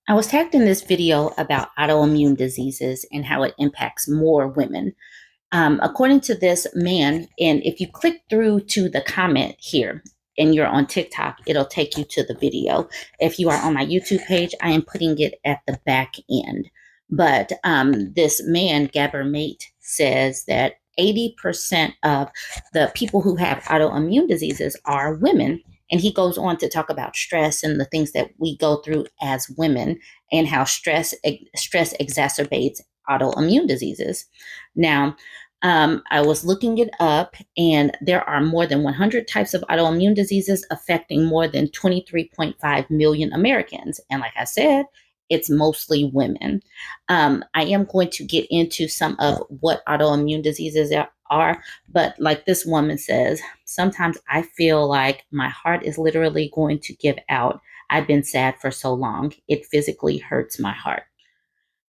I was tagged in this video about autoimmune diseases and how it impacts more women. According to this man, and if you click through to the comment here and you're on TikTok, it'll take you to the video. If you are on my YouTube page, I am putting it at the back end. But this man, Gabber Mate, says that 80% of the people who have autoimmune diseases are women. And he goes on to talk about stress and the things that we go through as women and how stress exacerbates autoimmune diseases. Now, I was looking it up, and there are more than 100 types of autoimmune diseases affecting more than 23.5 million Americans. And like I said, it's mostly women. I am going to get into some of what autoimmune diseases are, but like this woman says, sometimes I feel like my heart is literally going to give out. I've been sad for so long. It physically hurts my heart.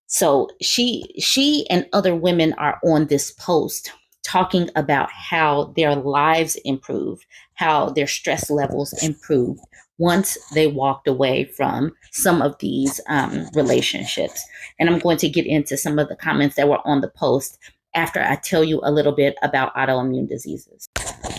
So she and other women are on this post talking about how their lives improved, how their stress levels improved once they walked away from some of these relationships. And I'm going to get into some of the comments that were on the post after I tell you a little bit about autoimmune diseases.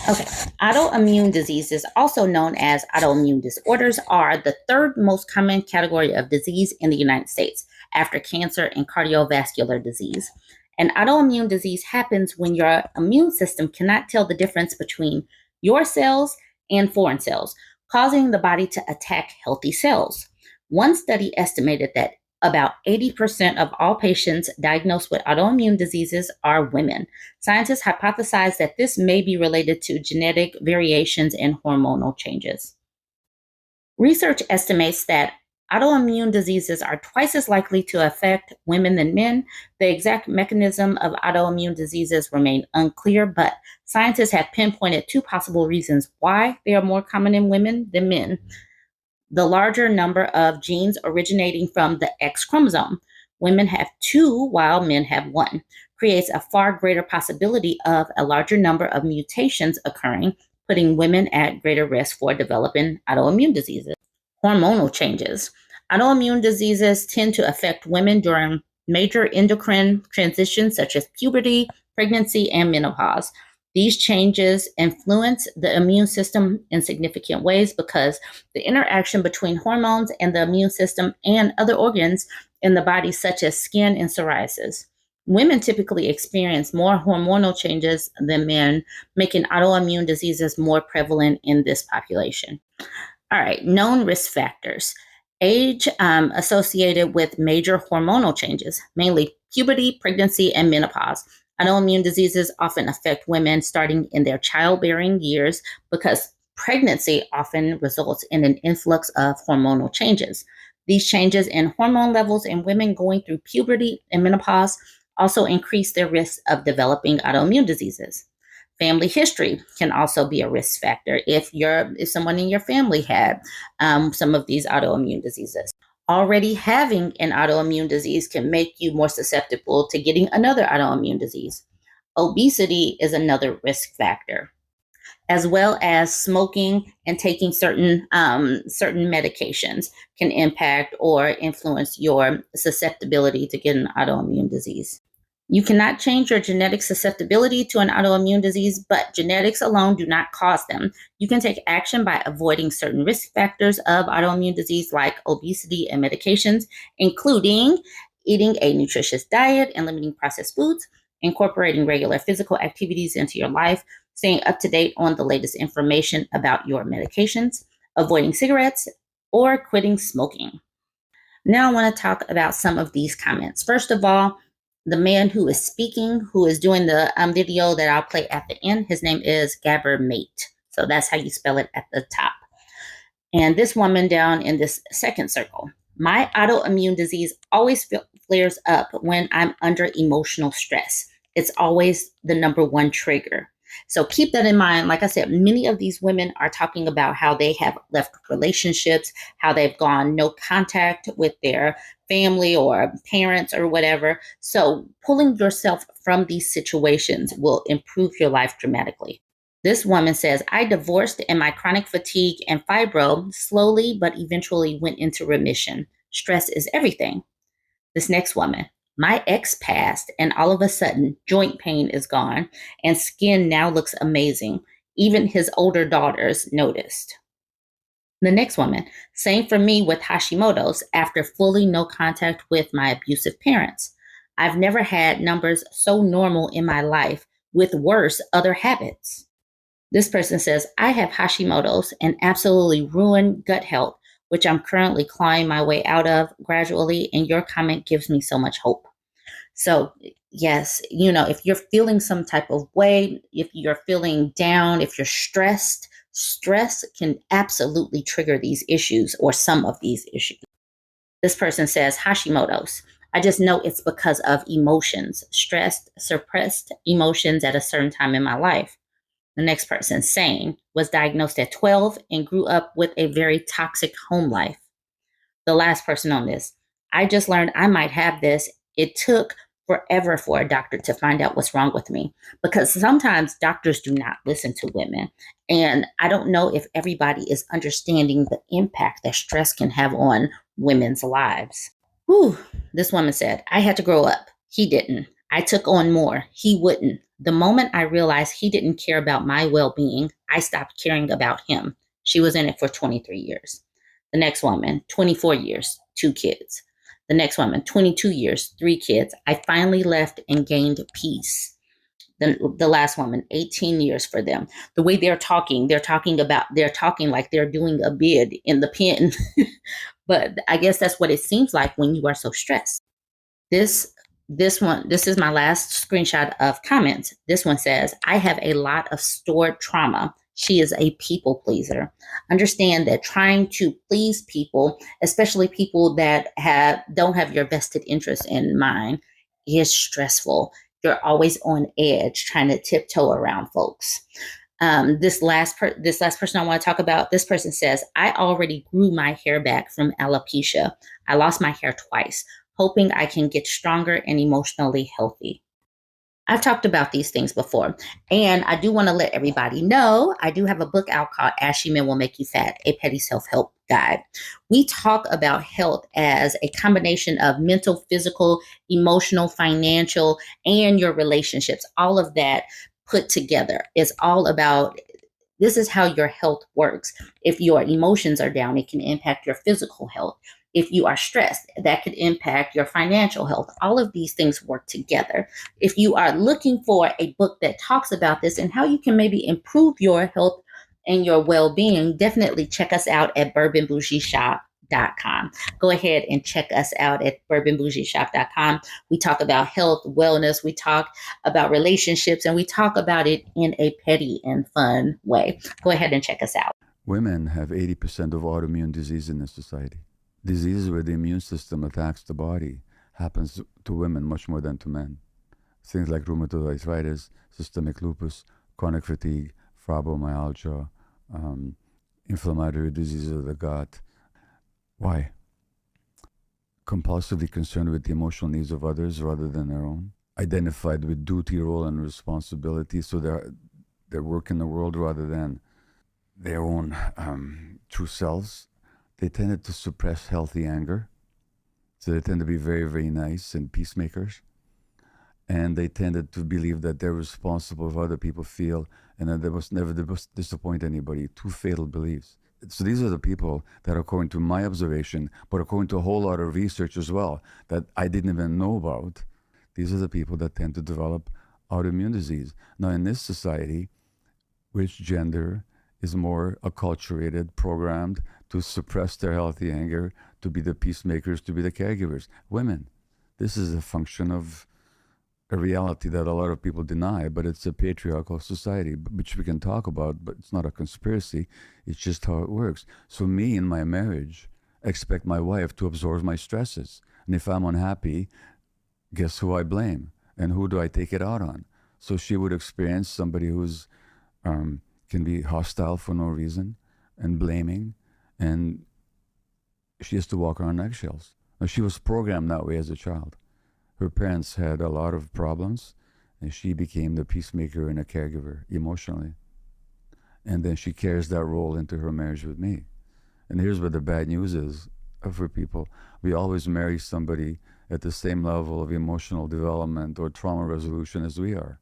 Okay, autoimmune diseases, also known as autoimmune disorders, are the third most common category of disease in the United States after cancer and cardiovascular disease. An autoimmune disease happens when your immune system cannot tell the difference between your cells and foreign cells, causing the body to attack healthy cells. One study estimated that about 80% of all patients diagnosed with autoimmune diseases are women. Scientists hypothesize that this may be related to genetic variations and hormonal changes. Research estimates that autoimmune diseases are twice as likely to affect women than men. The exact mechanism of autoimmune diseases remain unclear, but scientists have pinpointed two possible reasons why they are more common in women than men. The larger number of genes originating from the X chromosome. Women have two while men have one, creates a far greater possibility of a larger number of mutations occurring, putting women at greater risk for developing autoimmune diseases. Hormonal changes. Autoimmune diseases tend to affect women during major endocrine transitions such as puberty, pregnancy, and menopause. These changes influence the immune system in significant ways because the interaction between hormones and the immune system and other organs in the body, such as skin and psoriasis. Women typically experience more hormonal changes than men, making autoimmune diseases more prevalent in this population. All right, known risk factors. Age associated with major hormonal changes, mainly puberty, pregnancy, and menopause. Autoimmune diseases often affect women starting in their childbearing years because pregnancy often results in an influx of hormonal changes. These changes in hormone levels in women going through puberty and menopause also increase their risk of developing autoimmune diseases. Family history can also be a risk factor if someone in your family had some of these autoimmune diseases. Already having an autoimmune disease can make you more susceptible to getting another autoimmune disease. Obesity is another risk factor, as well as smoking and taking certain medications can impact or influence your susceptibility to get an autoimmune disease. You cannot change your genetic susceptibility to an autoimmune disease, but genetics alone do not cause them. You can take action by avoiding certain risk factors of autoimmune disease like obesity and medications, including eating a nutritious diet and limiting processed foods, incorporating regular physical activities into your life, staying up to date on the latest information about your medications, avoiding cigarettes, or quitting smoking. Now I want to talk about some of these comments. First of all, the man who is speaking, who is doing the video that I'll play at the end, his name is Gabber Mate. So that's how you spell it at the top. And this woman down in this second circle. My autoimmune disease always flares up when I'm under emotional stress. It's always the number one trigger. So keep that in mind. Like I said, many of these women are talking about how they have left relationships, how they've gone no contact with their family or parents or whatever. So pulling yourself from these situations will improve your life dramatically. This woman says, I divorced and my chronic fatigue and fibro slowly but eventually went into remission. Stress is everything. This next woman, my ex passed, and all of a sudden, joint pain is gone, and skin now looks amazing. Even his older daughters noticed. The next woman, same for me with Hashimoto's after fully no contact with my abusive parents. I've never had numbers so normal in my life with worse other habits. This person says, I have Hashimoto's and absolutely ruined gut health, which I'm currently clawing my way out of gradually, and your comment gives me so much hope. So, yes, if you're feeling some type of way, if you're feeling down, if you're stressed, stress can absolutely trigger these issues or some of these issues. This person says Hashimoto's. I just know it's because of emotions, stressed, suppressed emotions at a certain time in my life. The next person, sane, was diagnosed at 12 and grew up with a very toxic home life. The last person on this, I just learned I might have this. It took forever for a doctor to find out what's wrong with me because sometimes doctors do not listen to women. And I don't know if everybody is understanding the impact that stress can have on women's lives. Whew. This woman said, I had to grow up. He didn't. I took on more. He wouldn't. The moment I realized he didn't care about my well being, I stopped caring about him. She was in it for 23 years. The next woman, 24 years, 2 kids. The next woman, 22 years, 3 kids. I finally left and gained peace. The last woman, 18 years for them. The way they're talking like they're doing a bid in the pen. But I guess that's what it seems like when you are so stressed. This this is my last screenshot of comments. This one says, I have a lot of stored trauma. She is a people pleaser. Understand that trying to please people, especially people that don't have your vested interest in mind, is stressful. You're always on edge trying to tiptoe around folks. This last person I want to talk about, this person says, I already grew my hair back from alopecia. I lost my hair twice, hoping I can get stronger and emotionally healthy. I've talked about these things before, and I do want to let everybody know I do have a book out called Ashy Men Will Make You Fat, a petty self-help guide. We talk about health as a combination of mental, physical, emotional, financial, and your relationships. All of that put together is all about this is how your health works. If your emotions are down, it can impact your physical health. If you are stressed, that could impact your financial health. All of these things work together. If you are looking for a book that talks about this and how you can maybe improve your health and your well-being, definitely check us out at bourbonbougieshop.com. Go ahead and check us out at bourbonbougieshop.com. We talk about health, wellness, we talk about relationships, and we talk about it in a petty and fun way. Go ahead and check us out. Women have 80% of autoimmune disease in this society. Diseases where the immune system attacks the body happens to women much more than to men. Things like rheumatoid arthritis, systemic lupus, chronic fatigue, fibromyalgia, inflammatory diseases of the gut. Why? Compulsively concerned with the emotional needs of others rather than their own. Identified with duty, role, and responsibility, so their work in the world rather than their own true selves. They tended to suppress healthy anger. So they tend to be very, very nice and peacemakers. And they tended to believe that they're responsible for other people feel and that they must never disappoint anybody. 2 fatal beliefs. So these are the people that, according to my observation, but according to a whole lot of research as well, that I didn't even know about, these are the people that tend to develop autoimmune disease. Now, in this society, which gender is more acculturated, programmed to suppress their healthy anger, to be the peacemakers, to be the caregivers? Women. This is a function of a reality that a lot of people deny, but it's a patriarchal society, which we can talk about, but it's not a conspiracy. It's just how it works. So me in my marriage, expect my wife to absorb my stresses. And if I'm unhappy, guess who I blame? And who do I take it out on? So she would experience somebody who's can be hostile for no reason and blaming, and she has to walk around eggshells. Now, she was programmed that way as a child. Her parents had a lot of problems, and she became the peacemaker and a caregiver emotionally. And then she carries that role into her marriage with me. And here's what the bad news is for people. We always marry somebody at the same level of emotional development or trauma resolution as we are.